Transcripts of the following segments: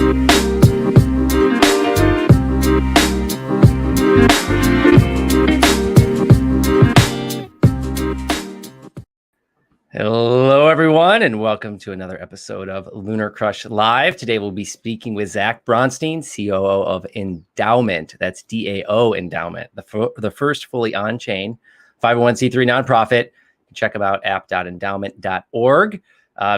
Hello, everyone, and welcome to another episode of LunarCRUSH Live. Today, we'll be speaking with Zach Bronstein, COO of Endaoment. That's DAO Endaoment, the first fully on-chain 501c3 nonprofit. You can check them out, app.endaoment.org.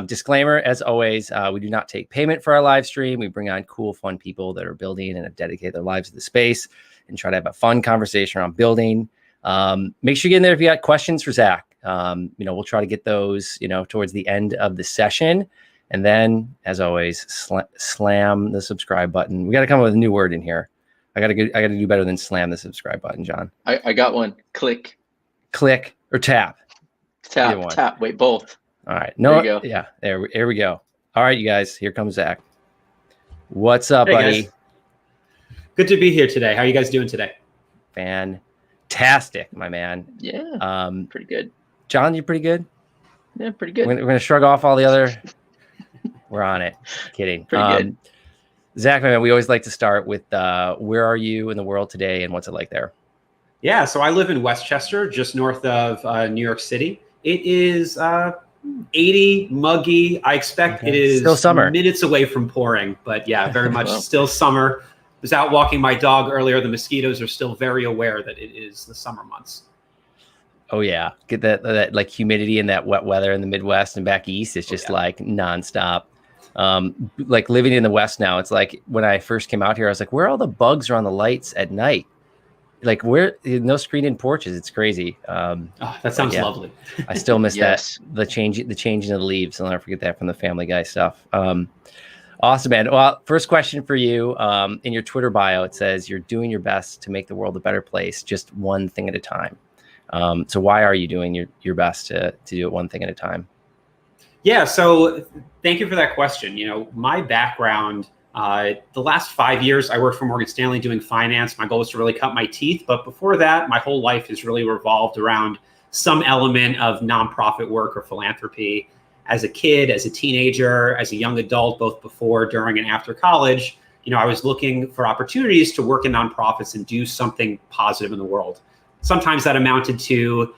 Disclaimer, as always, we do not take payment for our live stream. We bring on cool, fun people that are building and have dedicated their lives to the space and try to have a fun conversation around building. Make sure you get in there if you got questions for Zach. We'll try to get those, towards the end of the session. And then, as always, slam the subscribe button. We got to come up with a new word in here. I got to do better than slam the subscribe button, John. I got one. Click or tap. Tap. Wait, both. All right. No. There you go. Yeah. There we go. All right, you guys. Here comes Zach. What's up, buddy? Guys. Good to be here today. How are you guys doing today? Fantastic, my man. Yeah. Pretty good. John, you pretty good? Yeah, pretty good. We're gonna shrug off all the other. We're on it. Kidding. Pretty good. Zach, my man, we always like to start with where are you in the world today, and what's it like there? Yeah, so I live in Westchester, just north of New York City. It is 80, muggy. I expect it is still summer. Minutes away from pouring, but yeah, very much still summer. I was out walking my dog earlier. The mosquitoes are still very aware that it is the summer months. Oh yeah, get that like humidity and that wet weather in the Midwest and back east. It's just like nonstop. Like living in the West now, it's like when I first came out here, I was like, where are all the bugs around the lights at night? Like no screen-in porches. It's crazy. That sounds lovely. I still miss Yes. the changing of the leaves. I'll never forget that from the Family Guy stuff. Awesome, man. Well, first question for you. In your Twitter bio, it says you're doing your best to make the world a better place, just one thing at a time. So why are you doing your best to do it one thing at a time? Yeah, so thank you for that question. My background, the last 5 years, I worked for Morgan Stanley doing finance. My goal was to really cut my teeth. But before that, my whole life has really revolved around some element of nonprofit work or philanthropy. As a kid, as a teenager, as a young adult, both before, during, and after college, I was looking for opportunities to work in nonprofits and do something positive in the world. Sometimes that amounted to,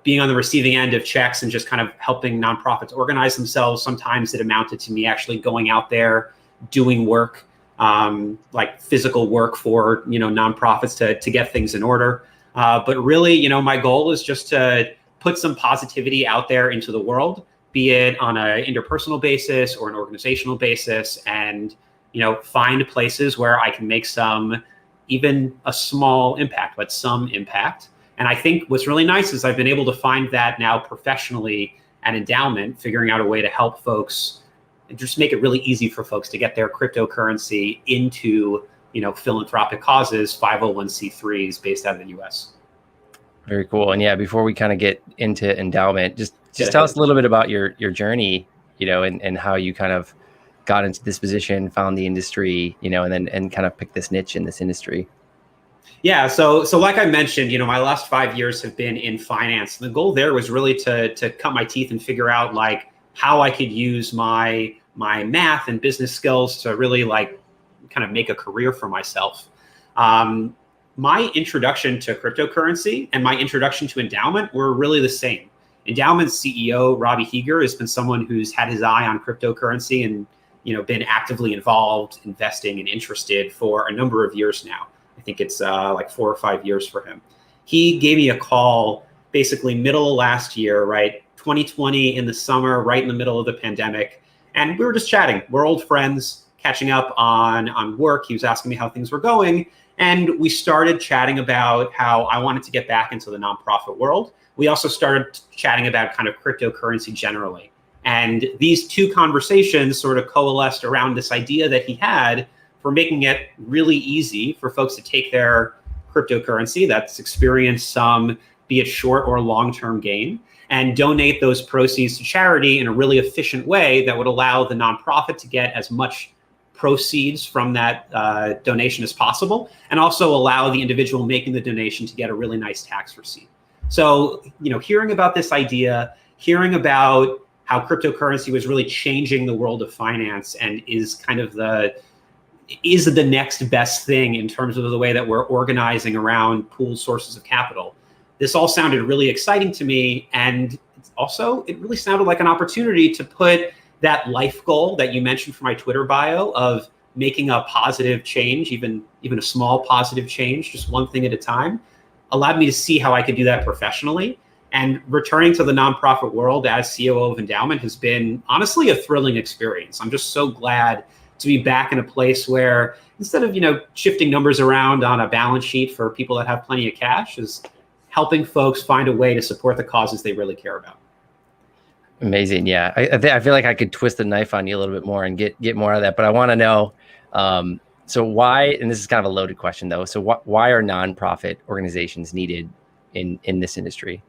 being on the receiving end of checks and just kind of helping nonprofits organize themselves. Sometimes it amounted to me actually going out there, doing work, like physical work for, nonprofits to get things in order. But really, my goal is just to put some positivity out there into the world, be it on an interpersonal basis or an organizational basis, and, find places where I can make even a small impact, but some impact. And I think what's really nice is I've been able to find that now professionally at Endaoment, figuring out a way to help folks and just make it really easy for folks to get their cryptocurrency into, philanthropic causes, 501c3s based out of the US. Very cool. And yeah, before we kind of get into Endaoment, just tell us a little bit about your journey, and how you kind of got into this position, found the industry, and kind of picked this niche in this industry. Yeah, so like I mentioned, my last 5 years have been in finance. The goal there was really to cut my teeth and figure out like how I could use my math and business skills to really like kind of make a career for myself. My introduction to cryptocurrency and my introduction to Endaoment were really the same. Endowment's CEO, Robbie Heeger, has been someone who's had his eye on cryptocurrency and been actively involved, investing, and interested for a number of years now. I think it's like 4 or 5 years for him. He gave me a call basically middle of last year, right? 2020 in the summer, right in the middle of the pandemic. And we were just chatting. We're old friends, catching up on work. He was asking me how things were going. And we started chatting about how I wanted to get back into the nonprofit world. We also started chatting about kind of cryptocurrency generally. And these two conversations sort of coalesced around this idea that he had for making it really easy for folks to take their cryptocurrency that's experienced some, be it short or long-term gain, and donate those proceeds to charity in a really efficient way that would allow the nonprofit to get as much proceeds from that donation as possible, and also allow the individual making the donation to get a really nice tax receipt. So, hearing about this idea, hearing about how cryptocurrency was really changing the world of finance and is kind of the is the next best thing in terms of the way that we're organizing around pooled sources of capital. This all sounded really exciting to me. And also, it really sounded like an opportunity to put that life goal that you mentioned for my Twitter bio of making a positive change, even a small positive change, just one thing at a time, allowed me to see how I could do that professionally. And returning to the nonprofit world as COO of Endaoment has been honestly a thrilling experience. I'm just so glad to be back in a place where instead of, shifting numbers around on a balance sheet for people that have plenty of cash, is helping folks find a way to support the causes they really care about. Amazing. Yeah. I feel like I could twist the knife on you a little bit more and get more out of that, but I want to know, so why, and this is kind of a loaded question though. So why are nonprofit organizations needed in this industry?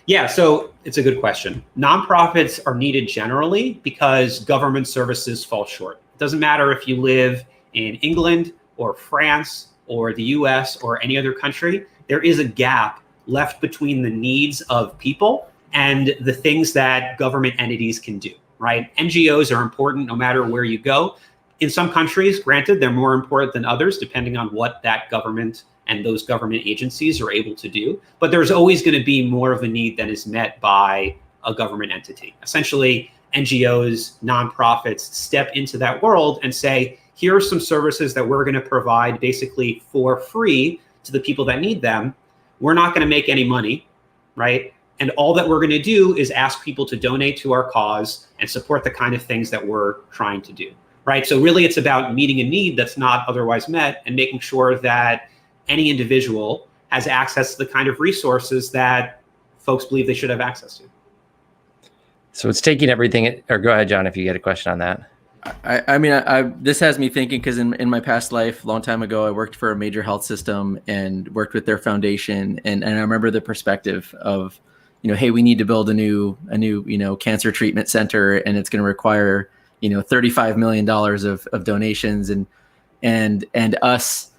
Yeah, so it's a good question. Nonprofits are needed generally because government services fall short. It doesn't matter if you live in England or France or the US or any other country, there is a gap left between the needs of people and the things that government entities can do, right? NGOs are important no matter where you go. In some countries, granted, they're more important than others, depending on what that government and those government agencies are able to do. But there's always going to be more of a need than is met by a government entity. Essentially, NGOs, nonprofits step into that world and say, here are some services that we're going to provide basically for free to the people that need them. We're not going to make any money, right? And all that we're going to do is ask people to donate to our cause and support the kind of things that we're trying to do, right? So really, it's about meeting a need that's not otherwise met and making sure that any individual has access to the kind of resources that folks believe they should have access to. So it's taking everything, or go ahead, John, if you get a question on that. I mean, this has me thinking, because in my past life, a long time ago, I worked for a major health system and worked with their foundation. And I remember the perspective of, hey, we need to build a new cancer treatment center, and it's going to require, $35 million of donations and us,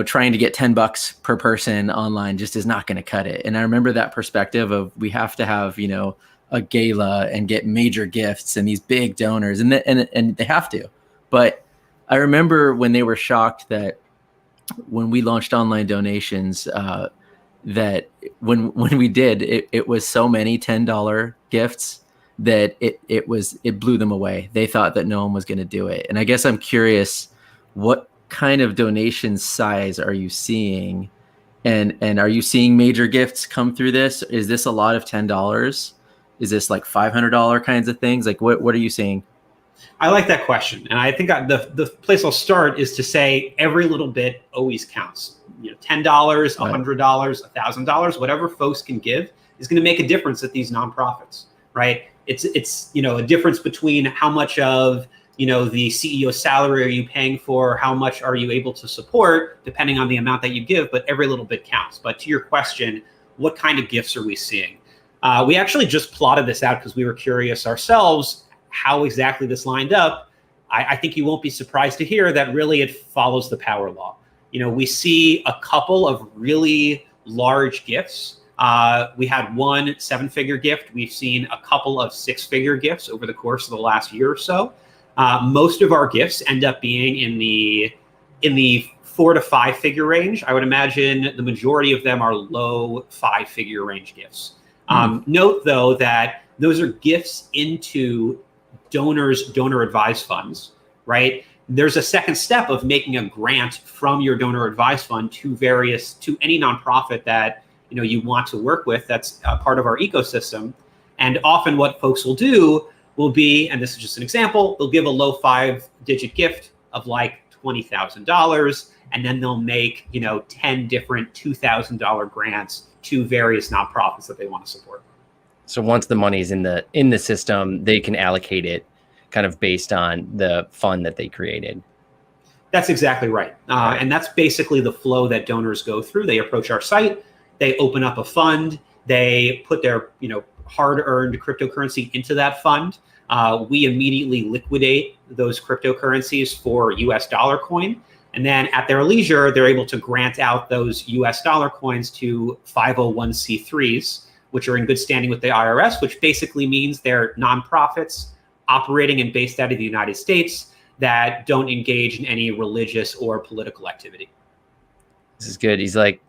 trying to get $10 per person online just is not going to cut it. And I remember that perspective of we have to have, a gala and get major gifts and these big donors, and they have to. But I remember when they were shocked that when we launched online donations, that when we did, it was so many $10 gifts that it blew them away. They thought that no one was going to do it. And I guess I'm curious, what kind of donation size are you seeing? And are you seeing major gifts come through this? Is this a lot of $10? Is this like $500 kinds of things? Like what are you seeing? I like that question. And I think the place I'll start is to say every little bit always counts. $10, $100, $1,000, whatever folks can give is going to make a difference at these nonprofits, right? It's a difference between how much of the CEO salary are you paying for, how much are you able to support, depending on the amount that you give, but every little bit counts. But to your question, what kind of gifts are we seeing? We actually just plotted this out because we were curious ourselves how exactly this lined up. I think you won't be surprised to hear that really it follows the power law. We see a couple of really large gifts. We had one 7-figure gift. We've seen a couple of 6-figure gifts over the course of the last year or so. Most of our gifts end up being in the 4 to 5-figure range. I would imagine the majority of them are low 5-figure range gifts. Note, though, that those are gifts into donor advised funds, right? There's a second step of making a grant from your donor advised fund to any nonprofit that you want to work with that's part of our ecosystem. And often what folks will do will be, and this is just an example, they'll give a low 5-digit gift of like $20,000, and then they'll make 10 different $2,000 grants to various nonprofits that they want to support. So once the money's in the system, they can allocate it kind of based on the fund that they created. That's exactly right. And that's basically the flow that donors go through. They approach our site, they open up a fund, they put their hard-earned cryptocurrency into that fund. We immediately liquidate those cryptocurrencies for US dollar coin. And then at their leisure, they're able to grant out those US dollar coins to 501c3s, which are in good standing with the IRS, which basically means they're nonprofits operating and based out of the United States. that don't engage in any religious or political activity. This is good. He's like,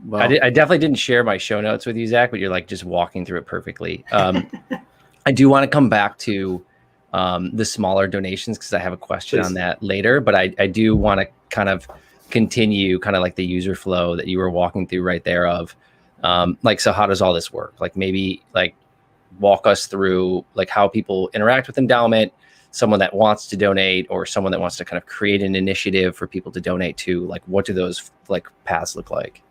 well, I definitely didn't share my show notes with you, Zach, but you're like just walking through it perfectly. I do want to come back to the smaller donations because I have a question on that later, but I do want to kind of continue kind of like the user flow that you were walking through right there of like, so how does all this work? Like maybe like walk us through like how people interact with Endaoment, someone that wants to donate or someone that wants to kind of create an initiative for people to donate to, like what do those like paths look like?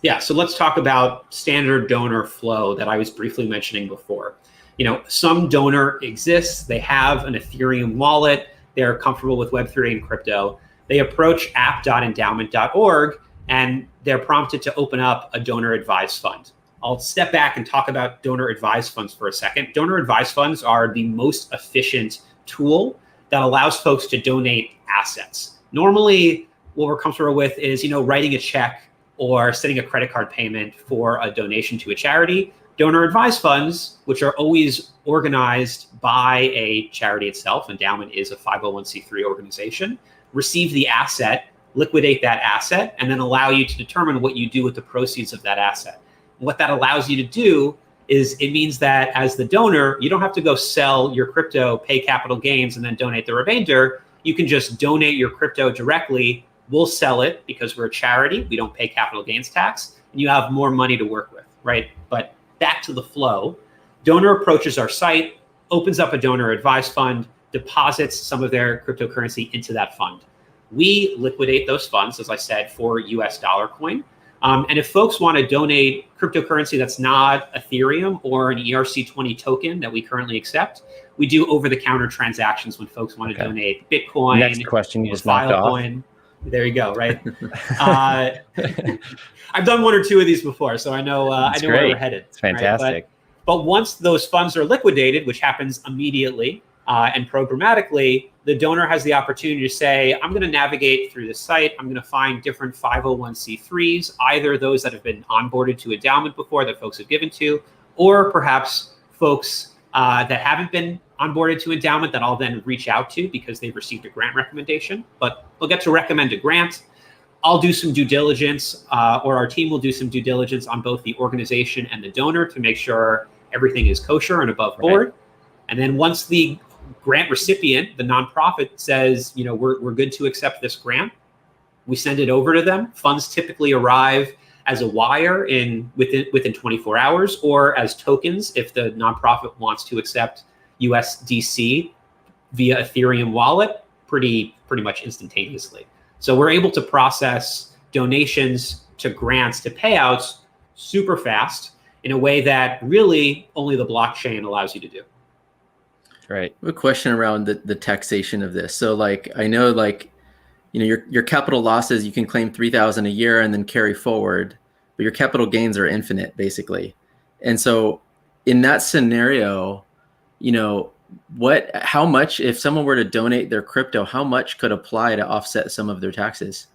Yeah, so let's talk about standard donor flow that I was briefly mentioning before. You know, some donor exists, they have an Ethereum wallet, they're comfortable with Web3 and crypto. They approach app.endaoment.org and they're prompted to open up a donor advised fund. I'll step back and talk about donor advised funds for a second. Donor advised funds are the most efficient tool that allows folks to donate assets. Normally, what we're comfortable with is, you know, writing a check or sending a credit card payment for a donation to a charity. Donor advised funds, which are always organized by a charity itself, Endaoment is a 501c3 organization, receive the asset, liquidate that asset, and then allow you to determine what you do with the proceeds of that asset. What that allows you to do is it means that as the donor, you don't have to go sell your crypto, pay capital gains, and then donate the remainder. You can just donate your crypto directly. We'll sell it because we're a charity. We don't pay capital gains tax, and you have more money to work with, right? But back to the flow. Donor approaches our site, opens up a donor advised fund, deposits some of their cryptocurrency into that fund. We liquidate those funds, as I said, for US dollar coin. And if folks want to donate cryptocurrency that's not Ethereum or an ERC20 token that we currently accept, we do over-the-counter transactions when folks want to donate Bitcoin. Next question you just knocked off. There you go, right? I've done one or two of these before, so I know where we're headed. It's fantastic. Right? But once those funds are liquidated, which happens immediately and programmatically, the donor has the opportunity to say, I'm going to navigate through the site. I'm going to find different 501c3s, either those that have been onboarded to Endaoment before that folks have given to, or perhaps folks that haven't been onboarded to Endaoment that I'll then reach out to because they've received a grant recommendation. But they'll get to recommend a grant. I'll do some due diligence, or our team will do some due diligence on both the organization and the donor to make sure everything is kosher and above board. And then once the grant recipient, the nonprofit, says, you know, we're good to accept this grant, we send it over to them. Funds typically arrive as a wire within 24 hours, or as tokens if the nonprofit wants to accept USDC via Ethereum wallet pretty much instantaneously. So we're able to process donations to grants to payouts super fast in a way that really only the blockchain allows you to do. Right. I have a question around the taxation of this. So like, I know like, you know, your capital losses, you can claim 3,000 a year and then carry forward, but your capital gains are infinite basically. And so in that scenario, you know, how much, if someone were to donate their crypto, how much could apply to offset some of their taxes?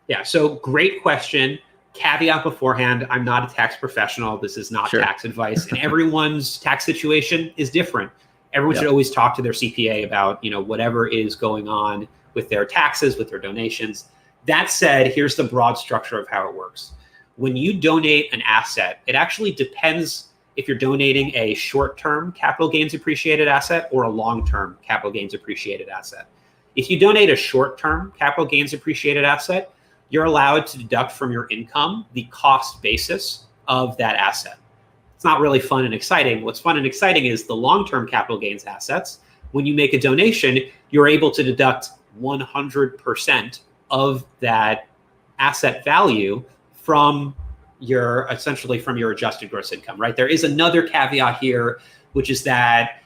Yeah, so great question. Caveat beforehand, I'm not a tax professional. This is not tax advice, and everyone's tax situation is different. Everyone should always talk to their CPA about, you know, whatever is going on with their taxes, with their donations. That said, here's the broad structure of how it works. When you donate an asset, it actually depends if you're donating a short-term capital gains appreciated asset or a long-term capital gains appreciated asset. If you donate a short-term capital gains appreciated asset, you're allowed to deduct from your income the cost basis of that asset. It's not really fun and exciting. What's fun and exciting is the long-term capital gains assets. When you make a donation, you're able to deduct 100% of that asset value from essentially from your adjusted gross income, right? There is another caveat here, which is that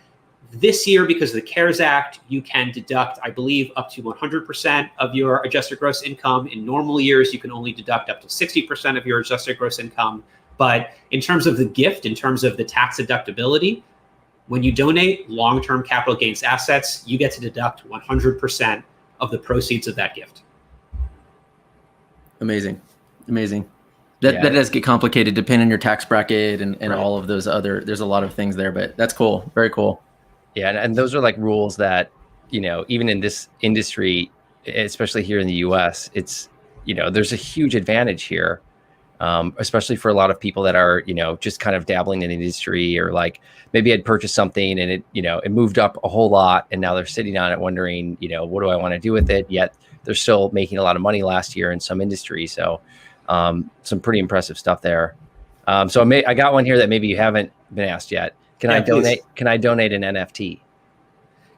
this year, because of the CARES Act, you can deduct, I believe, up to 100% of your adjusted gross income. In normal years, you can only deduct up to 60% of your adjusted gross income. But in terms of the gift, in terms of the tax deductibility, when you donate long-term capital gains assets, you get to deduct 100% of the proceeds of that gift. Amazing. Amazing. That does get complicated depending on your tax bracket and all of those other, there's a lot of things there, but that's cool. Very cool. Yeah. And those are like rules that even in this industry, especially here in the US, it's, there's a huge advantage here, especially for a lot of people that are, just kind of dabbling in the industry, or like maybe had purchased something and it moved up a whole lot, and now they're sitting on it wondering, what do I want to do with it? Yet they're still making a lot of money last year in some industries. So some pretty impressive stuff there. So I got one here that maybe you haven't been asked yet. Can I donate an NFT?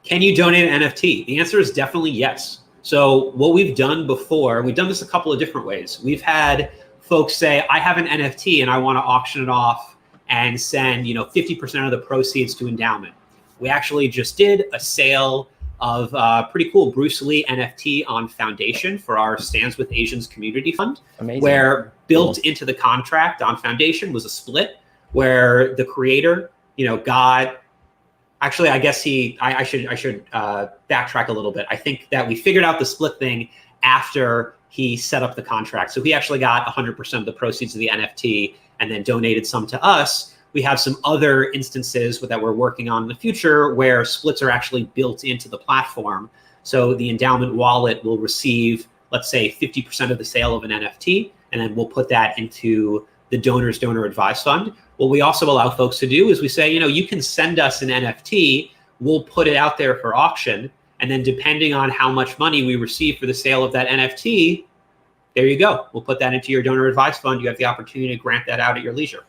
Can you donate an NFT? The answer is definitely yes. So what we've done before, we've done this a couple of different ways. We've had folks say, I have an NFT and I want to auction it off and send 50% of the proceeds to Endaoment. We actually just did a sale of pretty cool Bruce Lee NFT on Foundation for our Stands with Asians Community Fund. Amazing. Where built into the contract on Foundation was a split where the creator, got. Actually, I guess I should backtrack a little bit. I think that we figured out the split thing after he set up the contract. So he actually got 100% of the proceeds of the NFT and then donated some to us. We have some other instances that we're working on in the future where splits are actually built into the platform. So the Endaoment wallet will receive, let's say, 50% of the sale of an NFT, and then we'll put that into the donor's donor advised fund. What we also allow folks to do is we say, you can send us an NFT, we'll put it out there for auction, and then depending on how much money we receive for the sale of that NFT, there you go. We'll put that into your donor advised fund. You have the opportunity to grant that out at your leisure.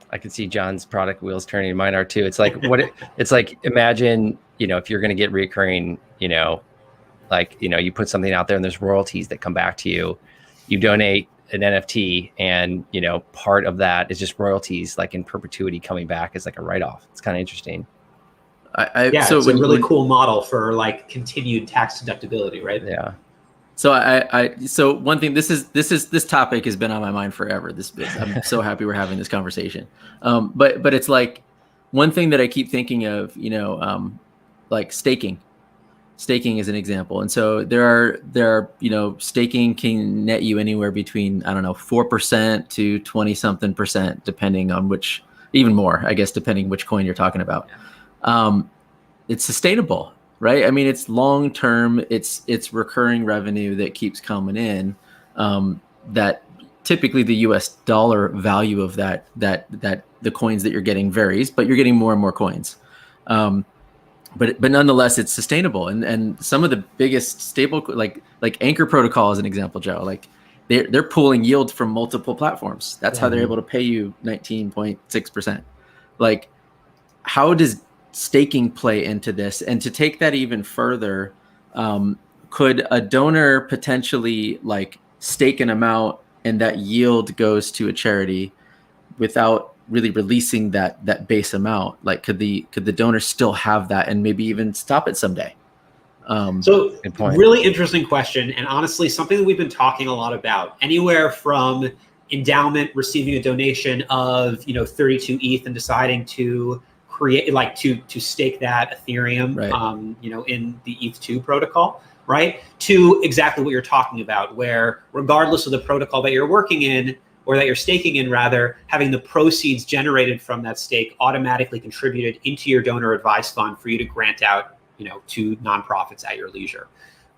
I can see John's product wheels turning. Mine are too. It's like it's like, imagine, if you're going to get recurring, you put something out there and there's royalties that come back to you. You donate an NFT, and part of that is just royalties, like in perpetuity, coming back as like a write-off. It's kind of interesting. So it's a really cool model for like continued tax deductibility, right? Yeah. So so one thing, this topic has been on my mind forever. I'm so happy we're having this conversation. But it's like one thing that I keep thinking of, like staking is an example. And so there are, staking can net you anywhere between, 4% to 20 something percent, depending on which, even more, I guess, depending which coin you're talking about. It's sustainable, right? I mean, it's long-term, it's recurring revenue that keeps coming in, that typically the US dollar value of that the coins that you're getting varies, but you're getting more and more coins. But nonetheless, it's sustainable. And some of the biggest stable, like Anchor Protocol is an example, Joe, like they're pulling yield from multiple platforms. That's how they're able to pay you 19.6%. Like, how does staking play into this? And to take that even further, could a donor potentially like stake an amount and that yield goes to a charity without really releasing that base amount? Like, could the donor still have that and maybe even stop it someday? So really interesting question. And honestly, something that we've been talking a lot about. Anywhere from Endaoment receiving a donation of 32 ETH and deciding to create, like, to stake that Ethereum, right, in the ETH2 protocol, right, to exactly what you're talking about, where regardless of the protocol that you're working in, or that you're staking in rather, having the proceeds generated from that stake automatically contributed into your donor advised fund for you to grant out, to nonprofits at your leisure.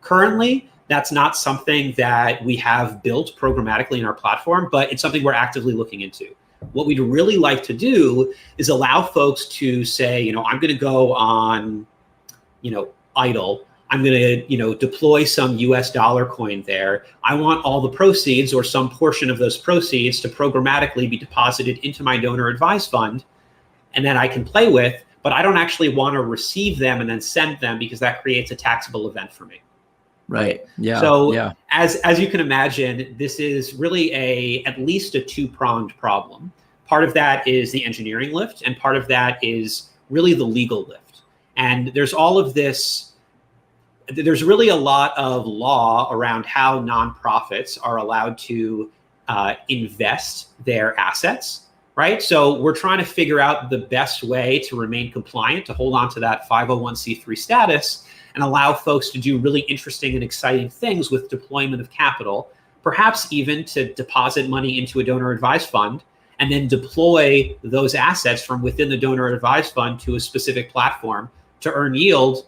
Currently, that's not something that we have built programmatically in our platform, but it's something we're actively looking into. What we'd really like to do is allow folks to say, I'm going to go on, idle. I'm going to, deploy some US dollar coin there. I want all the proceeds or some portion of those proceeds to programmatically be deposited into my donor advised fund, and then I can play with, but I don't actually want to receive them and then send them because that creates a taxable event for me. Right. Yeah. So yeah. As you can imagine, this is really at least a two-pronged problem. Part of that is the engineering lift, and part of that is really the legal lift. And there's all of this. There's really a lot of law around how nonprofits are allowed to invest their assets, right? So we're trying to figure out the best way to remain compliant, to hold on to that 501c3 status, and allow folks to do really interesting and exciting things with deployment of capital, perhaps even to deposit money into a donor advised fund and then deploy those assets from within the donor advised fund to a specific platform to earn yield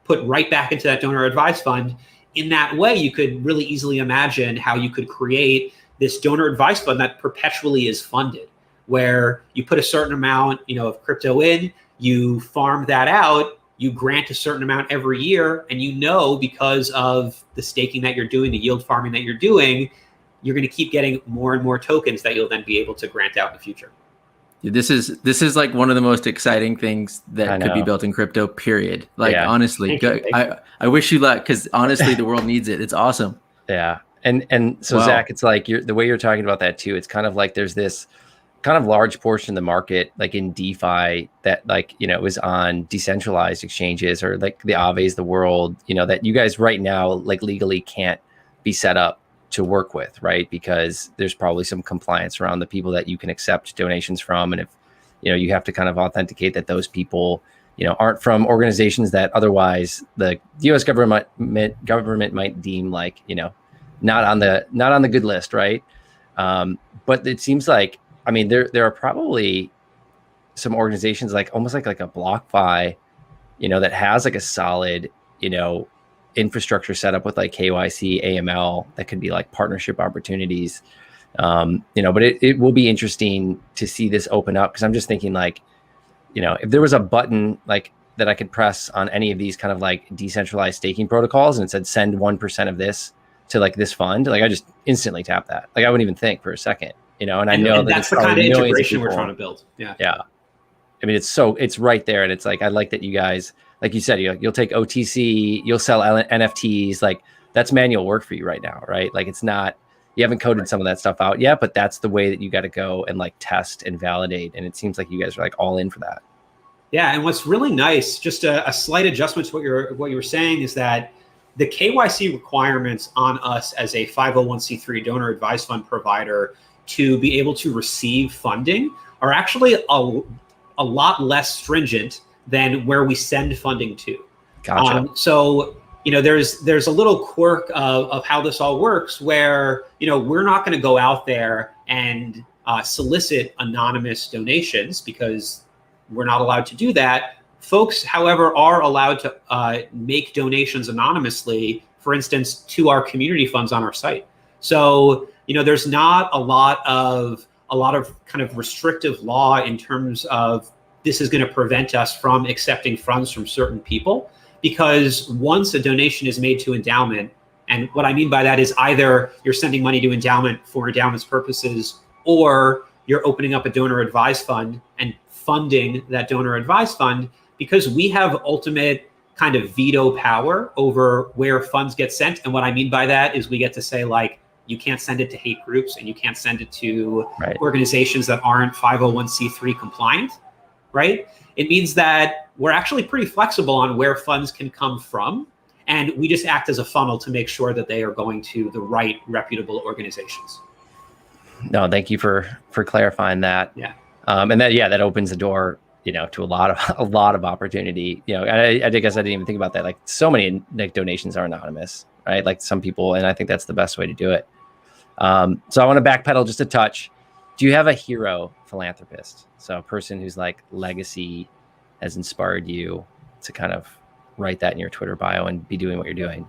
put right back into that donor advised fund. In that way, you could really easily imagine how you could create this donor advised fund that perpetually is funded, where you put a certain amount, of crypto in, you farm that out, you grant a certain amount every year, and because of the staking that you're doing, the yield farming that you're doing, you're going to keep getting more and more tokens that you'll then be able to grant out in the future. This is like one of the most exciting things that could be built in crypto, period. Like, honestly, I wish you luck, because honestly, the world needs it. It's awesome. Yeah. And so Zach, it's like the way you're talking about that too, it's kind of like there's this kind of large portion of the market, like in DeFi, that is on decentralized exchanges, or like the Aaves of the world, that you guys right now like legally can't be set up to work with, right? Because there's probably some compliance around the people that you can accept donations from. And if, you have to kind of authenticate that those people, aren't from organizations that otherwise the US government might deem like, not on the good list, right? But it seems like, there are probably some organizations like almost like a BlockFi, that has like a solid, infrastructure set up with like KYC, AML, that could be like partnership opportunities. But it will be interesting to see this open up, because I'm just thinking like, if there was a button like that I could press on any of these kind of like decentralized staking protocols and it said send 1% of this to like this fund, like I just instantly tap that. Like I wouldn't even think for a second, and I know that's the kind of integration we're trying to build. Yeah. It's right there. And it's like, I like that you guys, like you said, you'll take OTC, you'll sell NFTs, like that's manual work for you right now, right? Like it's not, you haven't coded some of that stuff out yet, but that's the way that you got to go and like test and validate. And it seems like you guys are like all in for that. Yeah. And what's really nice, just a slight adjustment to what you were saying, is that the KYC requirements on us as a 501c3 donor advised fund provider to be able to receive funding are actually a lot less stringent than where we send funding to. Gotcha. So, there's a little quirk of how this all works, where, we're not going to go out there and solicit anonymous donations, because we're not allowed to do that. Folks, however, are allowed to make donations anonymously, for instance, to our community funds on our site. So, there's not a lot of kind of restrictive law in terms of this is going to prevent us from accepting funds from certain people, because once a donation is made to Endaoment, and what I mean by that is either you're sending money to Endaoment for Endaoment's purposes, or you're opening up a donor advised fund and funding that donor advised fund, because we have ultimate kind of veto power over where funds get sent. And what I mean by that is we get to say, like, you can't send it to hate groups, and you can't send it to organizations that aren't 501c3 compliant. Right? It means that we're actually pretty flexible on where funds can come from, and we just act as a funnel to make sure that they are going to the right reputable organizations. No, thank you for clarifying that. Yeah. And that opens the door, to a lot of opportunity. I guess I didn't even think about that. Like so many donations are anonymous, right? Like some people, and I think that's the best way to do it. So I want to backpedal just a touch. Do you have a hero philanthropist? So a person whose like legacy has inspired you to kind of write that in your Twitter bio and be doing what you're doing?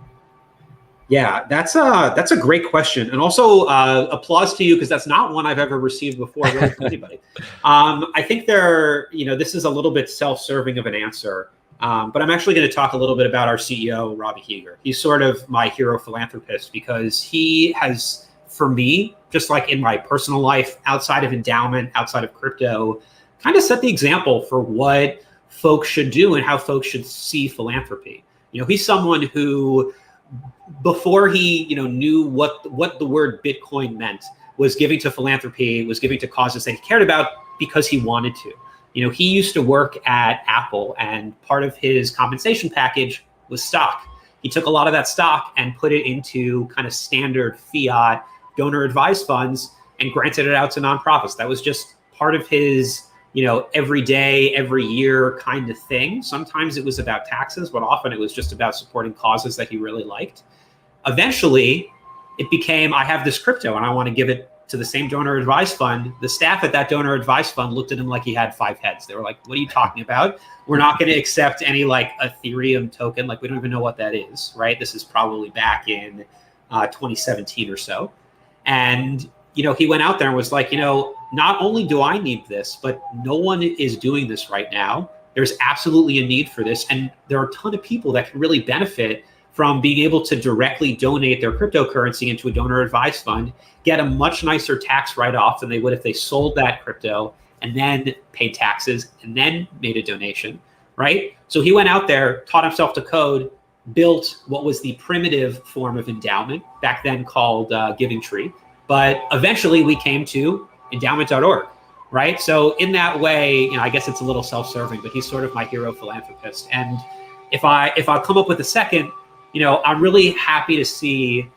Yeah, that's a great question. And also applause to you, because that's not one I've ever received before, really, from anybody. I think this is a little bit self-serving of an answer, but I'm actually going to talk a little bit about our CEO, Robbie Heeger. He's sort of my hero philanthropist, because he has, for me, just like in my personal life, outside of Endaoment, outside of crypto, kind of set the example for what folks should do and how folks should see philanthropy. He's someone who, before he knew what the word Bitcoin meant, was giving to philanthropy, was giving to causes that he cared about because he wanted to. He used to work at Apple, and part of his compensation package was stock. He took a lot of that stock and put it into kind of standard fiat donor advised funds and granted it out to nonprofits. That was just part of his, every day, every year kind of thing. Sometimes it was about taxes, but often it was just about supporting causes that he really liked. Eventually, it became, I have this crypto and I want to give it to the same donor advised fund, the staff at that donor advised fund looked at him like he had 5 heads. They were like, what are you talking about? We're not going to accept any like Ethereum token. Like, we don't even know what that is, right? This is probably back in 2017 or so. And, you know, he went out there and was like, you know, not only do I need this, but no one is doing this right now. There's absolutely a need for this. And there are a ton of people that can really benefit from being able to directly donate their cryptocurrency into a donor advised fund, get a much nicer tax write-off than they would if they sold that crypto and then paid taxes and then made a donation, right? So he went out there, taught himself to code, built what was the primitive form of endowment, back then called Giving Tree. But eventually we came to endaoment.org, right? So in that way, you know, I guess it's a little self-serving, but he's sort of my hero philanthropist. And if I come up with a second, you know, I'm really happy to see,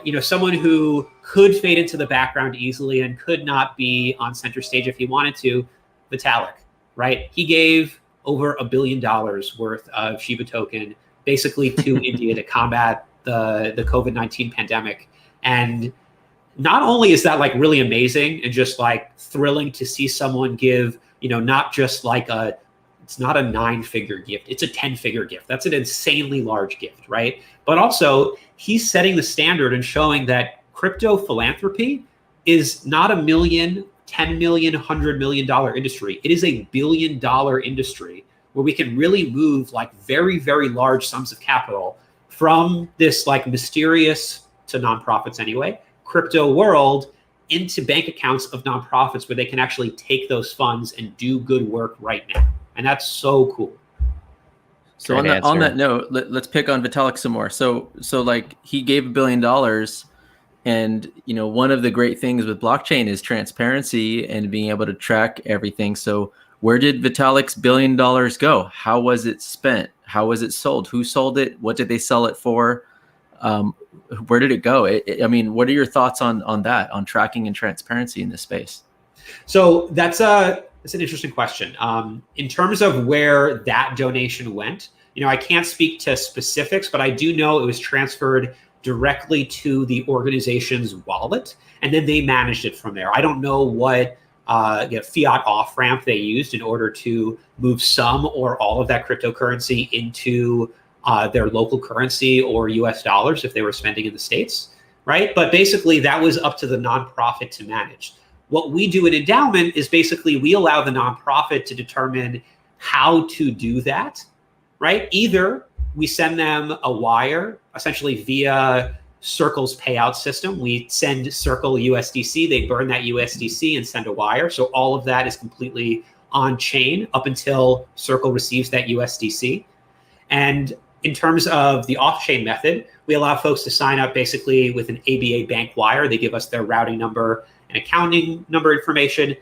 you know, someone who could fade into the background easily and could not be on center stage if he wanted to, Vitalik, right? He gave over $1 billion worth of Shiba token basically to India to combat the COVID-19 pandemic. And not only is that like really amazing and just like thrilling to see someone give, you know, not just like it's not a 9-figure gift, it's a 10-figure gift. That's an insanely large gift, right? But also he's setting the standard and showing that crypto philanthropy is not $1 million, $10 million, $100 million industry. It is $1 billion industry where we can really move like very, very large sums of capital from this like mysterious, to nonprofits anyway, crypto world into bank accounts of nonprofits where they can actually take those funds and do good work right now. And that's so cool. So on that note, let's pick on Vitalik some more. So like he gave $1 billion, and you know, one of the great things with blockchain is transparency and being able to track everything. So where did Vitalik's $1 billion go? How was it spent? How was it sold? Who sold it? What did they sell it for? Where did it go? I mean, what are your thoughts on that, on tracking and transparency in this space? So that's an interesting question. In terms of where that donation went, you know, I can't speak to specifics, but I do know it was transferred directly to the organization's wallet, and then they managed it from there. I don't know what fiat off-ramp they used in order to move some or all of that cryptocurrency into their local currency or US dollars if they were spending in the States, right? But basically that was up to the nonprofit to manage. What we do in Endaoment is basically we allow the nonprofit to determine how to do that, right? Either we send them a wire, essentially via Circle's payout system. We send Circle USDC, they burn that USDC and send a wire. So all of that is completely on chain up until Circle receives that USDC. And in terms of the off-chain method, we allow folks to sign up basically with an ABA bank wire. They give us their routing number and accounting number information.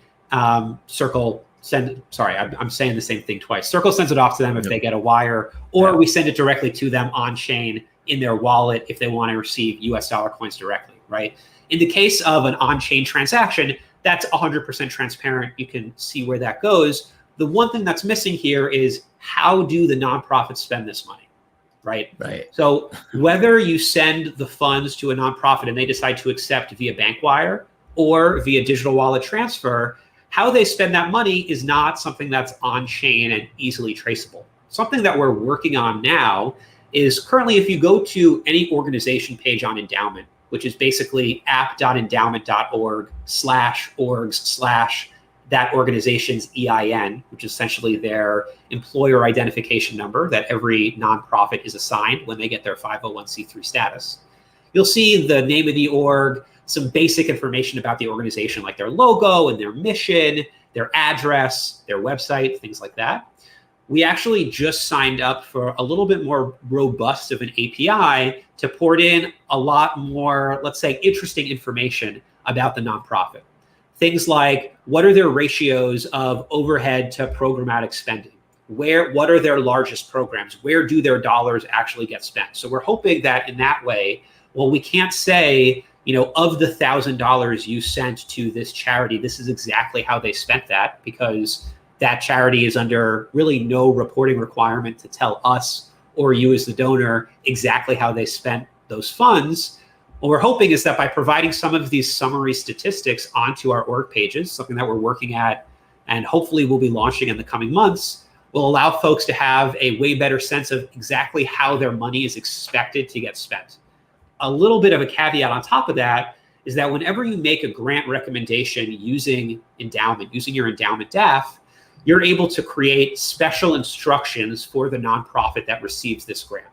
Circle I'm saying the same thing twice. Circle sends it off to them if they get a wire, or we send it directly to them on chain in their wallet if they want to receive US dollar coins directly, right? In the case of an on-chain transaction, that's 100% transparent. You can see where that goes. The one thing that's missing here is how do the nonprofits spend this money, right? Right. So whether you send the funds to a nonprofit and they decide to accept via bank wire or via digital wallet transfer, how they spend that money is not something that's on chain and easily traceable. Something that we're working on now is currently, if you go to any organization page on Endaoment, which is basically app.endaoment.org/that organization's EIN, which is essentially their employer identification number that every nonprofit is assigned when they get their 501c3 status. You'll see the name of the org, some basic information about the organization, like their logo and their mission, their address, their website, things like that. We actually just signed up for a little bit more robust of an API to port in a lot more, let's say, interesting information about the nonprofit. Things like, what are their ratios of overhead to programmatic spending? What are their largest programs? Where do their dollars actually get spent? So we're hoping that in that way, well, we can't say, you know, of the $1,000 you sent to this charity, this is exactly how they spent that, because that charity is under really no reporting requirement to tell us or you as the donor exactly how they spent those funds. What we're hoping is that by providing some of these summary statistics onto our org pages, something that we're working at and hopefully we'll be launching in the coming months, will allow folks to have a way better sense of exactly how their money is expected to get spent. A little bit of a caveat on top of that is that whenever you make a grant recommendation using Endaoment, using your Endaoment DAF, you're able to create special instructions for the nonprofit that receives this grant.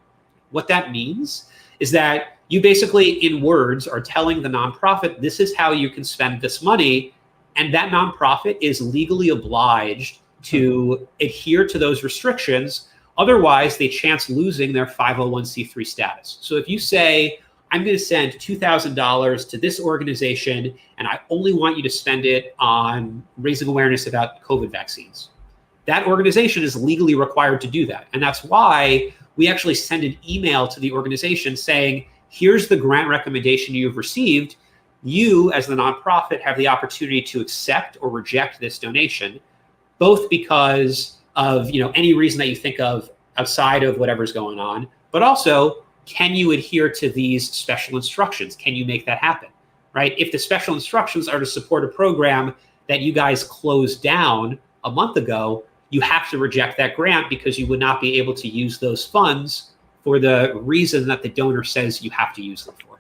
What that means is that you basically, in words, are telling the nonprofit, this is how you can spend this money, and that nonprofit is legally obliged to adhere to those restrictions. Otherwise, they chance losing their 501c3 status. So if you say, I'm going to send $2,000 to this organization, and I only want you to spend it on raising awareness about COVID vaccines, that organization is legally required to do that. And that's why we actually send an email to the organization saying, here's the grant recommendation you've received. You, as the nonprofit, have the opportunity to accept or reject this donation, both because of any reason that you think of outside of whatever's going on, but also, can you adhere to these special instructions? Can you make that happen, right? If the special instructions are to support a program that you guys closed down a month ago, you have to reject that grant because you would not be able to use those funds for the reason that the donor says you have to use them for.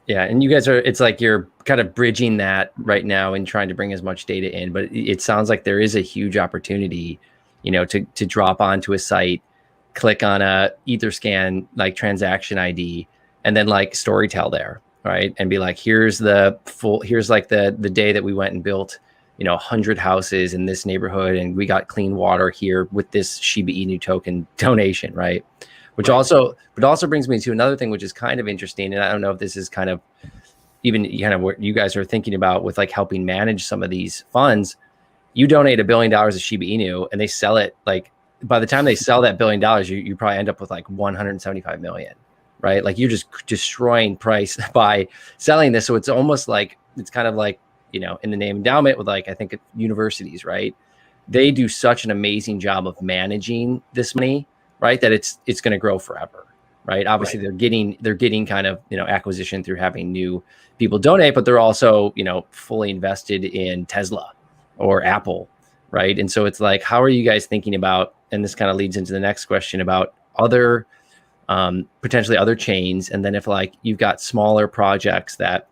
Yeah, and you guys it's like you're kind of bridging that right now and trying to bring as much data in, but it sounds like there is a huge opportunity, to drop onto a site, click on a Etherscan like transaction ID, and then like storytell there, right? And be like, here's like the day that we went and built, 100 houses in this neighborhood, and we got clean water here with this Shiba Inu token donation, right? Which also brings me to another thing, which is kind of interesting. And I don't know if this is kind of what you guys are thinking about with like helping manage some of these funds. You donate $1 billion of Shiba Inu and they sell it. Like by the time they sell that $1 billion, you probably end up with like 175 million, right? Like you're just destroying price by selling this. So it's almost like, it's kind of like, in the name Endaoment with like, I think universities, right? They do such an amazing job of managing this money, right? That it's going to grow forever, right? Obviously they're getting kind of, acquisition through having new people donate, but they're also, fully invested in Tesla or Apple, right? And so it's like, how are you guys thinking about, and this kind of leads into the next question about other, potentially other chains. And then if like you've got smaller projects that,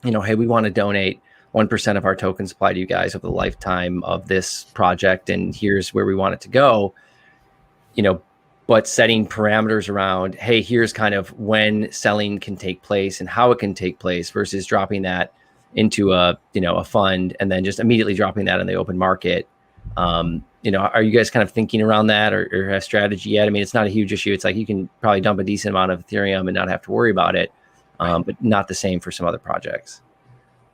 hey, we want to donate 1% of our token supply to you guys over the lifetime of this project, and here's where we want it to go, but setting parameters around, hey, here's kind of when selling can take place and how it can take place versus dropping that into a fund and then just immediately dropping that in the open market. Are you guys kind of thinking around that or have strategy yet? I mean, it's not a huge issue. It's like you can probably dump a decent amount of Ethereum and not have to worry about it, but not the same for some other projects.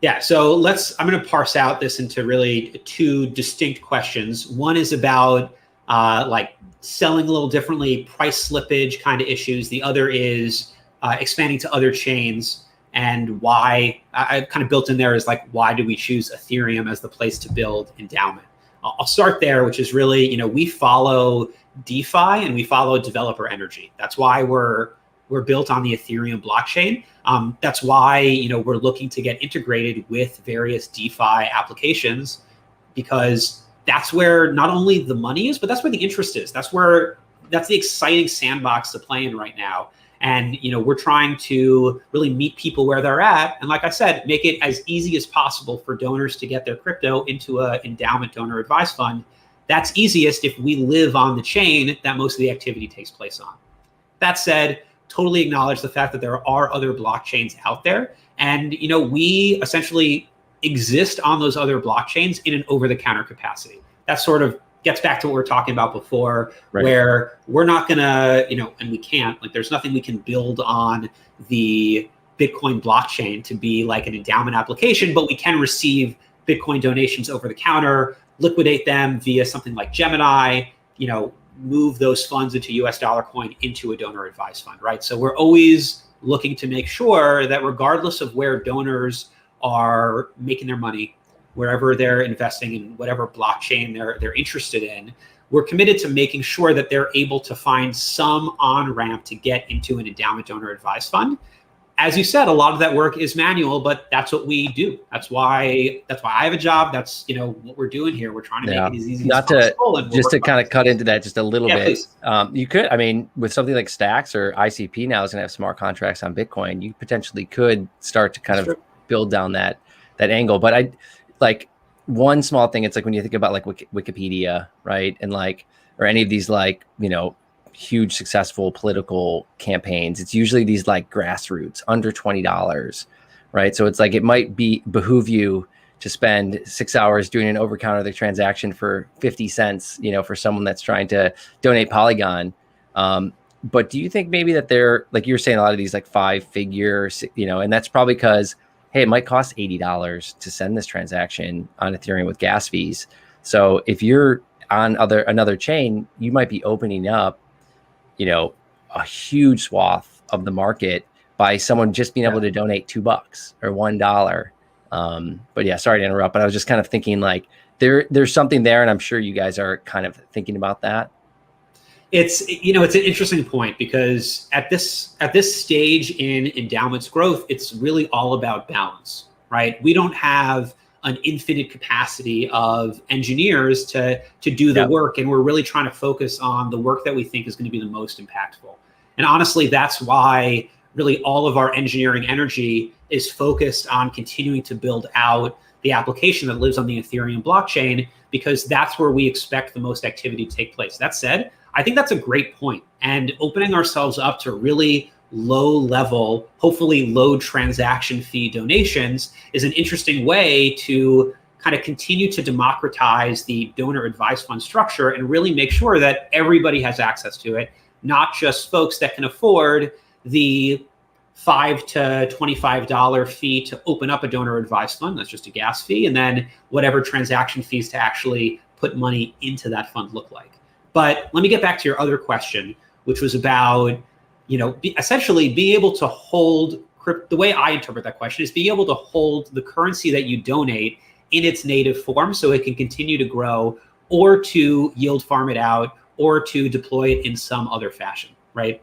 Yeah, so I'm going to parse out this into really two distinct questions. One is about like selling a little differently, price slippage kind of issues. The other is expanding to other chains, and why I kind of built in there is like, why do we choose Ethereum as the place to build Endaoment? I'll start there, which is really, we follow DeFi and we follow developer energy. That's why we're built on the Ethereum blockchain. That's why, we're looking to get integrated with various DeFi applications, because that's where not only the money is, but that's where the interest is. That's the exciting sandbox to play in right now. And, we're trying to really meet people where they're at. And like I said, make it as easy as possible for donors to get their crypto into an Endaoment donor advised fund. That's easiest if we live on the chain that most of the activity takes place on. That said, totally acknowledge the fact that there are other blockchains out there. And, we essentially exist on those other blockchains in an over-the-counter capacity. That sort of gets back to what we were talking about before, right, where we're not gonna, and we can't, like there's nothing we can build on the Bitcoin blockchain to be like an endowment application, but we can receive Bitcoin donations over the counter, liquidate them via something like Gemini, move those funds into US dollar coin into a donor advised fund, right? So we're always looking to make sure that regardless of where donors are making their money, wherever they're investing in whatever blockchain they're interested in, we're committed to making sure that they're able to find some on-ramp to get into an endowment donor advised fund as you said, a lot of that work is manual, but that's what we do. That's why I have a job. That's, what we're doing here. We're trying to make it as easy as possible. And just to kind of cut into that just a little bit. Please. You could, with something like Stacks or ICP now is going to have smart contracts on Bitcoin. You potentially could start to kind of build down that angle. But I like one small thing. It's like when you think about like Wikipedia, right? And like, or any of these like, huge successful political campaigns, it's usually these like grassroots under $20, right? So it's like it might behoove you to spend 6 hours doing an over counter the transaction for 50 cents, for someone that's trying to donate Polygon. But do you think maybe that they're, like you were saying, a lot of these like 5-figure, and that's probably because, hey, it might cost $80 to send this transaction on Ethereum with gas fees. So if you're on another chain, you might be opening up a huge swath of the market by someone just being able to donate $2 or $1. But yeah, sorry to interrupt, but I was just kind of thinking like there's something there, and I'm sure you guys are kind of thinking about that. It's it's an interesting point, because at this stage in Endaoment's growth, it's really all about balance, right? We don't have an infinite capacity of engineers to do the work. And we're really trying to focus on the work that we think is going to be the most impactful. And honestly, that's why really all of our engineering energy is focused on continuing to build out the application that lives on the Ethereum blockchain, because that's where we expect the most activity to take place. That said, I think that's a great point. And opening ourselves up to really low level, hopefully low transaction fee donations is an interesting way to kind of continue to democratize the donor advised fund structure and really make sure that everybody has access to it, not just folks that can afford the $5 to $25 fee to open up a donor advised fund. That's just a gas fee. And then whatever transaction fees to actually put money into that fund look like. But let me get back to your other question, which was about essentially being able to hold the way I interpret that question is being able to hold the currency that you donate in its native form so it can continue to grow, or to yield farm it out, or to deploy it in some other fashion, right?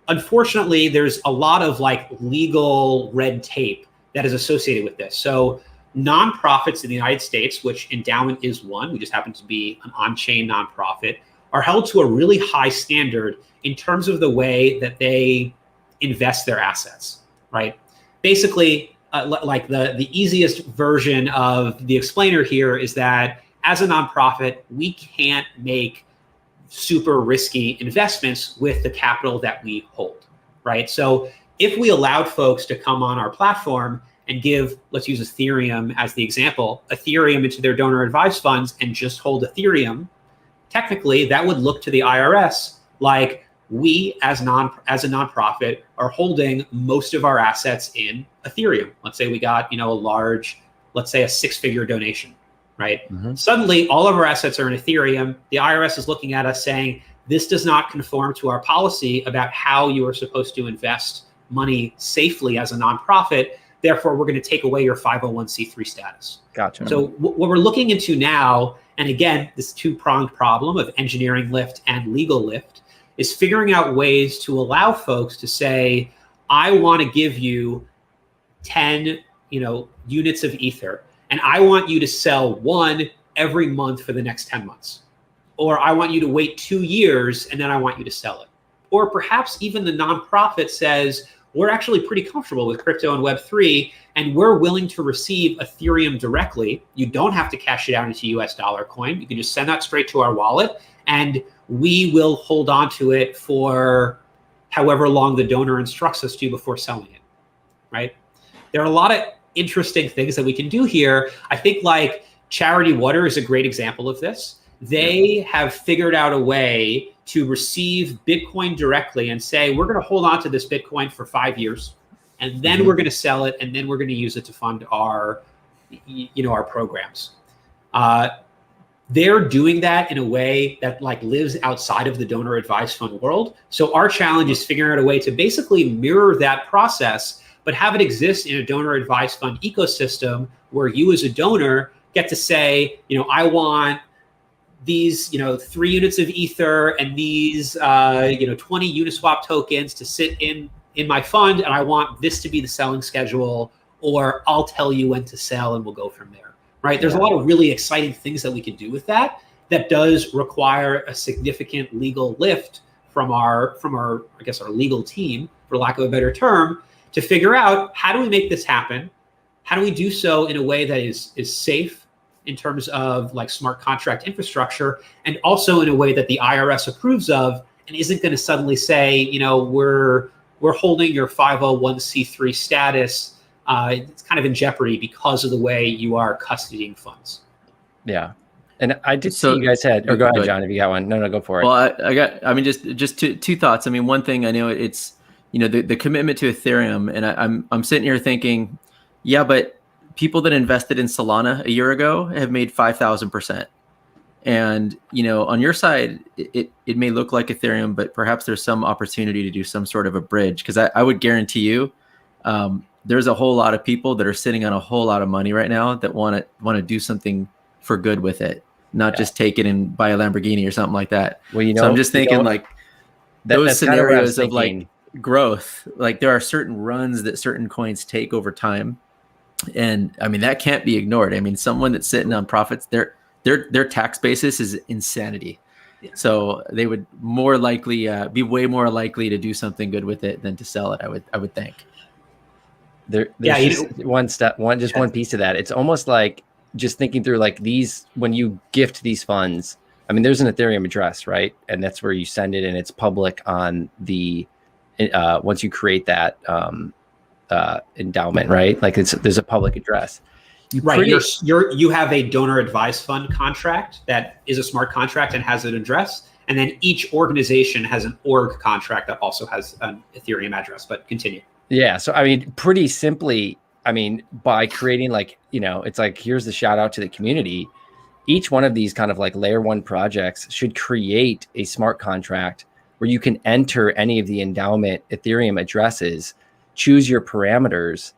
Unfortunately, there's a lot of like legal red tape that is associated with this. So nonprofits in the United States, which Endaoment is one, we just happen to be an on-chain nonprofit, are held to a really high standard in terms of the way that they invest their assets, right? Basically, like the easiest version of the explainer here is that as a nonprofit, we can't make super risky investments with the capital that we hold, right? So if we allowed folks to come on our platform and give, let's use Ethereum as the example, Ethereum into their donor advised funds and just hold Ethereum, technically that would look to the IRS like we as a nonprofit are holding most of our assets in Ethereum. Let's say we got, a large, let's say a 6-figure donation, right? Mm-hmm. Suddenly all of our assets are in Ethereum. The IRS is looking at us saying, this does not conform to our policy about how you are supposed to invest money safely as a nonprofit. Therefore, we're going to take away your 501c3 status. Gotcha. So what we're looking into now, and again, this two-pronged problem of engineering lift and legal lift, is figuring out ways to allow folks to say, I want to give you 10, units of Ether, and I want you to sell one every month for the next 10 months. Or I want you to wait 2 years, and then I want you to sell it. Or perhaps even the nonprofit says, we're actually pretty comfortable with crypto and Web3, and we're willing to receive Ethereum directly. You don't have to cash it out into US dollar coin. You can just send that straight to our wallet, and we will hold on to it for however long the donor instructs us to before selling it, right? There are a lot of interesting things that we can do here. I think like Charity Water is a great example of this. They have figured out a way to receive Bitcoin directly and say, we're going to hold on to this Bitcoin for 5 years, and then we're going to sell it, and then we're going to use it to fund our, our programs. They're doing that in a way that like lives outside of the donor advised fund world. So our challenge is figuring out a way to basically mirror that process, but have it exist in a donor advised fund ecosystem where you as a donor get to say, I want these, 3 units of Ether and these, 20 Uniswap tokens to sit in in my fund and I want this to be the selling schedule, or I'll tell you when to sell and we'll go from there, right? There's a lot of really exciting things that we can do with that does require a significant legal lift from our I guess our legal team, for lack of a better term, to figure out how do we make this happen? How do we do so in a way that is safe in terms of like smart contract infrastructure, and also in a way that the IRS approves of and isn't going to suddenly say, you know, we're holding your 501c3 status. It's kind of in jeopardy because of the way you are custodying funds. Yeah. And I did see you guys had, or go ahead, John, if you got one. No, go for it. Well, I mean, just two thoughts. I mean, one thing I know, it's, you know, the commitment to Ethereum, and I'm sitting here thinking, yeah, but people that invested in Solana a year ago have made 5,000%. And, you know, on your side, it may look like Ethereum, but perhaps there's some opportunity to do some sort of a bridge. Because I would guarantee you, there's a whole lot of people that are sitting on a whole lot of money right now that want to do something for good with it, not just take it and buy a Lamborghini or something like that. Well, you know, so I'm just thinking like those scenarios of like growth, like there are certain runs that certain coins take over time. And I mean, that can't be ignored. I mean, someone that's sitting on profits, their tax basis is insanity. Yeah. So they would more likely be way more likely to do something good with it than to sell it. I would think. There's one piece of that. It's almost like just thinking through like these, when you gift these funds, I mean, there's an Ethereum address, right? And that's where you send it, and it's public on the, once you create that endowment, right? Like there's a public address. You have a donor advised fund contract that is a smart contract and has an address. And then each organization has an org contract that also has an Ethereum address, but continue. Yeah. So, I mean, pretty simply, I mean, by creating like, you know, it's like, here's the shout out to the community. Each one of these kind of like layer one projects should create a smart contract where you can enter any of the endowment Ethereum addresses, choose your parameters,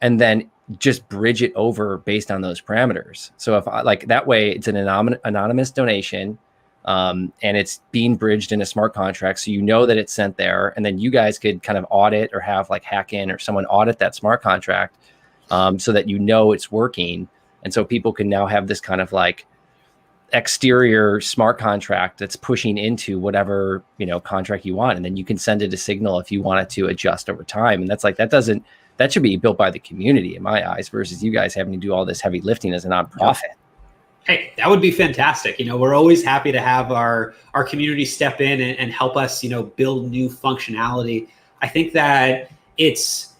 and then just bridge it over based on those parameters. So if I like that way, it's an anonymous donation, and it's being bridged in a smart contract. So you know that it's sent there, and then you guys could kind of audit or have like hack-in or someone audit that smart contract, so that you know it's working. And so people can now have this kind of like exterior smart contract that's pushing into whatever, you know, contract you want. And then you can send it a signal if you want it to adjust over time. And that's like, that should be built by the community in my eyes, versus you guys having to do all this heavy lifting as a nonprofit. Hey, that would be fantastic. You know, we're always happy to have our community step in and help us, you know, build new functionality. I think that it's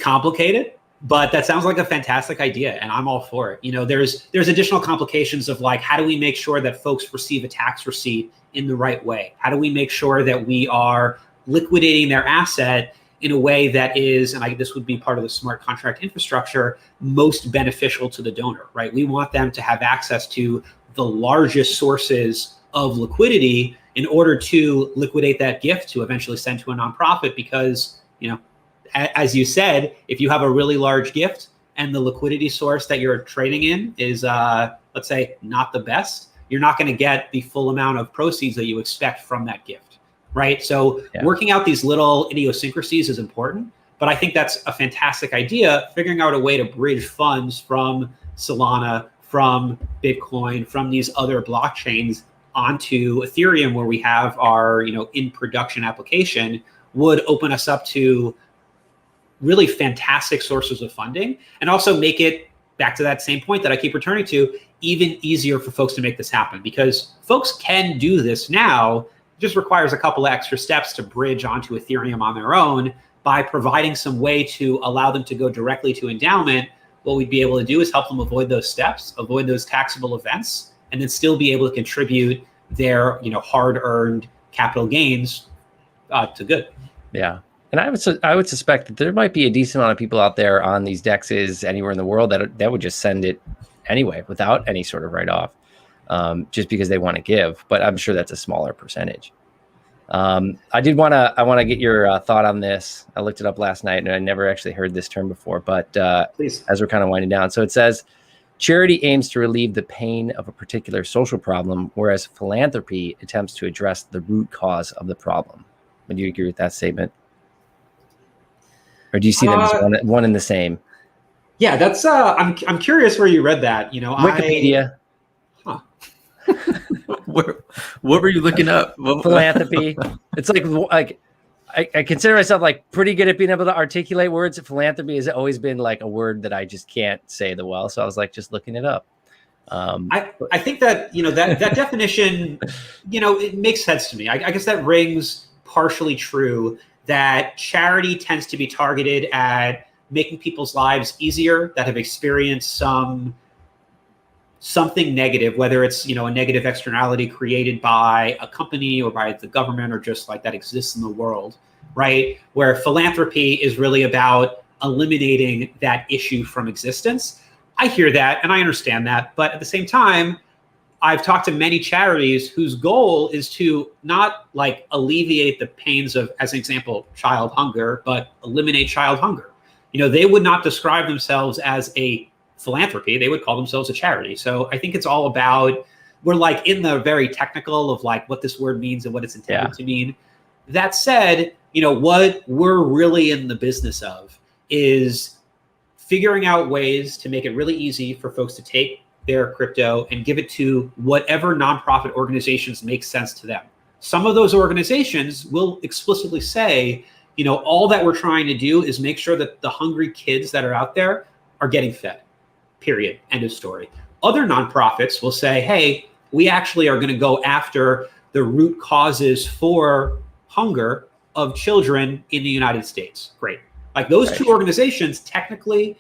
complicated, but that sounds like a fantastic idea, and I'm all for it. You know, there's additional complications of like, how do we make sure that folks receive a tax receipt in the right way? How do we make sure that we are liquidating their asset in a way that is, and this would be part of the smart contract infrastructure, most beneficial to the donor, right? We want them to have access to the largest sources of liquidity in order to liquidate that gift to eventually send to a nonprofit, because, you know, as you said, if you have a really large gift and the liquidity source that you're trading in is, let's say, not the best, you're not going to get the full amount of proceeds that you expect from that gift, right? So working out these little idiosyncrasies is important, but I think that's a fantastic idea, figuring out a way to bridge funds from Solana, from Bitcoin, from these other blockchains onto Ethereum, where we have our, you know, in production application, would open us up to really fantastic sources of funding, and also make it, back to that same point that I keep returning to, even easier for folks to make this happen, because folks can do this now. It just requires a couple of extra steps to bridge onto Ethereum on their own. By providing some way to allow them to go directly to endowment, what we'd be able to do is help them avoid those steps, avoid those taxable events, and then still be able to contribute their, you know, hard-earned capital gains to good. Yeah. And I would suspect that there might be a decent amount of people out there on these DEXs anywhere in the world that would just send it anyway without any sort of write-off, just because they want to give. But I'm sure that's a smaller percentage. I want to get your thought on this. I looked it up last night, and I never actually heard this term before. But please, as we're kind of winding down, so it says, charity aims to relieve the pain of a particular social problem, whereas philanthropy attempts to address the root cause of the problem. Would you agree with that statement? or do you see them as one and the same? Yeah, that's I'm curious where you read that. Wikipedia. What were you looking up? Philanthropy. It's like I consider myself like pretty good at being able to articulate words. Philanthropy has always been like a word that I just can't say the well. So I was like just looking it up. I think that that definition, it makes sense to me. I guess that rings partially true, that charity tends to be targeted at making people's lives easier that have experienced something negative, whether it's a negative externality created by a company or by the government or just like that exists in the world, right? Where philanthropy is really about eliminating that issue from existence. I hear that and I understand that, but at the same time, I've talked to many charities whose goal is to not like alleviate the pains of, as an example, child hunger, but eliminate child hunger. They would not describe themselves as a philanthropy. They would call themselves a charity. So I think it's all about, we're like in the very technical of like what this word means and what it's intended to mean. That said, what we're really in the business of is figuring out ways to make it really easy for folks to take their crypto and give it to whatever nonprofit organizations make sense to them. Some of those organizations will explicitly say, all that we're trying to do is make sure that the hungry kids that are out there are getting fed, period, end of story. Other nonprofits will say, hey, we actually are going to go after the root causes for hunger of children in the United States. Great. Like those two organizations, technically,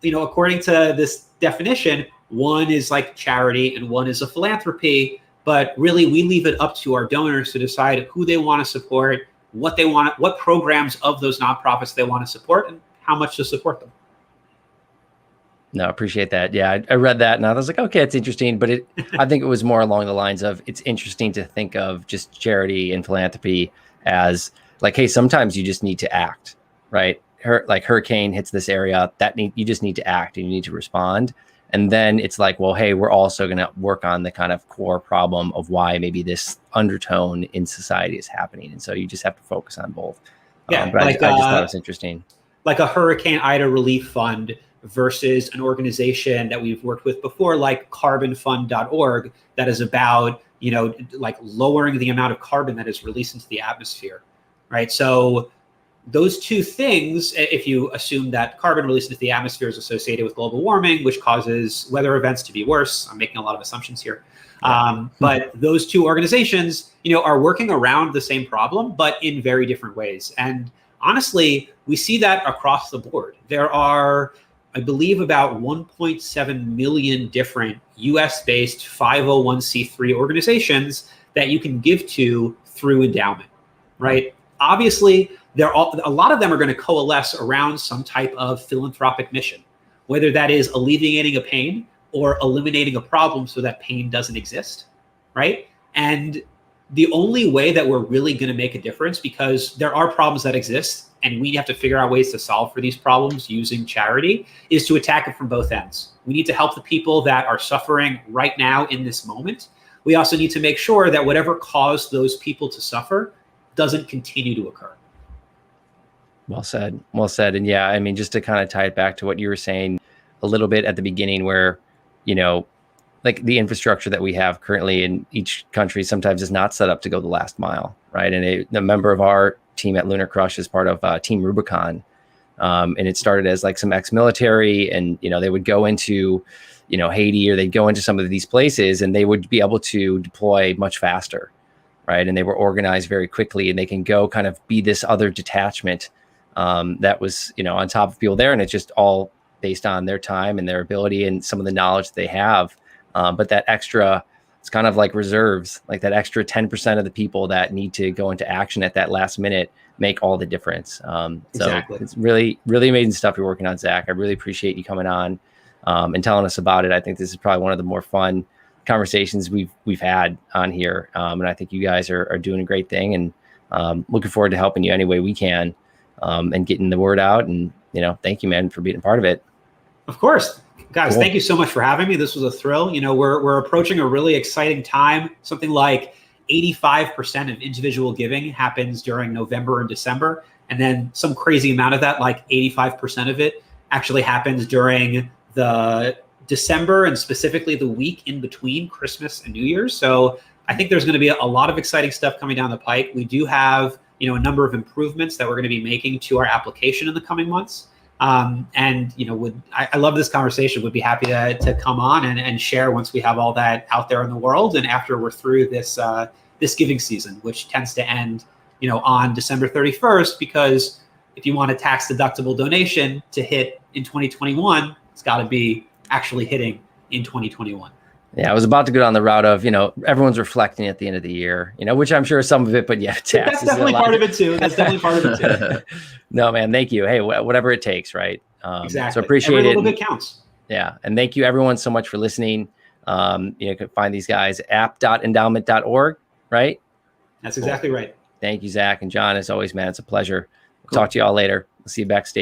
according to this definition, one is like charity and one is a philanthropy, but really we leave it up to our donors to decide who they want to support, what they want, what programs of those nonprofits they want to support, and how much to support them. No, appreciate that. Yeah, I read that and I was like, okay, it's interesting, but I think it was more along the lines of it's interesting to think of just charity and philanthropy as like, hey, sometimes you just need to act, right? Like hurricane hits this area, you just need to act and you need to respond. And then it's like, well, hey, we're also going to work on the kind of core problem of why maybe this undertone in society is happening. And so you just have to focus on both. Yeah, but I just thought it was interesting. Like a Hurricane Ida Relief Fund versus an organization that we've worked with before, like carbonfund.org, that is about, like lowering the amount of carbon that is released into the atmosphere, right? So those two things, if you assume that carbon released into the atmosphere is associated with global warming, which causes weather events to be worse, I'm making a lot of assumptions here. But those two organizations, are working around the same problem, but in very different ways. And honestly, we see that across the board. There are, I believe, about 1.7 million different US-based 501c3 organizations that you can give to through endowment, right? Obviously, a lot of them are going to coalesce around some type of philanthropic mission, whether that is alleviating a pain or eliminating a problem so that pain doesn't exist, right? And the only way that we're really going to make a difference, because there are problems that exist and we have to figure out ways to solve for these problems using charity, is to attack it from both ends. We need to help the people that are suffering right now in this moment. We also need to make sure that whatever caused those people to suffer doesn't continue to occur. Well said. Well said. And yeah, I mean, just to kind of tie it back to what you were saying a little bit at the beginning, where, like the infrastructure that we have currently in each country sometimes is not set up to go the last mile, right? And a member of our team at LunarCRUSH is part of Team Rubicon. And it started as like some ex-military, and, they would go into, Haiti, or they'd go into some of these places and they would be able to deploy much faster, right? And they were organized very quickly, and they can go kind of be this other detachment that was, on top of people there. And it's just all based on their time and their ability and some of the knowledge that they have. But that extra, it's kind of like reserves, like that extra 10% of the people that need to go into action at that last minute make all the difference. Exactly. So it's really, really amazing stuff you're working on, Zach. I really appreciate you coming on and telling us about it. I think this is probably one of the more fun conversations we've had on here. And I think you guys are doing a great thing, and looking forward to helping you any way we can and getting the word out. And, thank you, man, for being a part of it. Of course. Guys, Thank you so much for having me. This was a thrill. We're approaching a really exciting time. Something like 85% of individual giving happens during November and December. And then some crazy amount of that, like 85% of it, actually happens during the December and specifically the week in between Christmas and New Year's. So I think there's going to be a lot of exciting stuff coming down the pike. We do have, a number of improvements that we're going to be making to our application in the coming months. I love this conversation. Would be happy to come on and share once we have all that out there in the world, and after we're through this giving season, which tends to end, on December 31st, because if you want a tax deductible donation to hit in 2021, it's got to be actually hitting in 2021. Yeah, I was about to go down the route of, everyone's reflecting at the end of the year, which I'm sure is some of it, but yeah, taxes. That's definitely part of it too. No, man, thank you. Hey, whatever it takes, right? Exactly. So appreciate Every it. little bit counts. Yeah, and thank you everyone so much for listening. You can find these guys app.endaoment.org, right? That's exactly right. Thank you, Zach and John. As always, man, it's a pleasure. We'll talk to you all later. We'll see you backstage.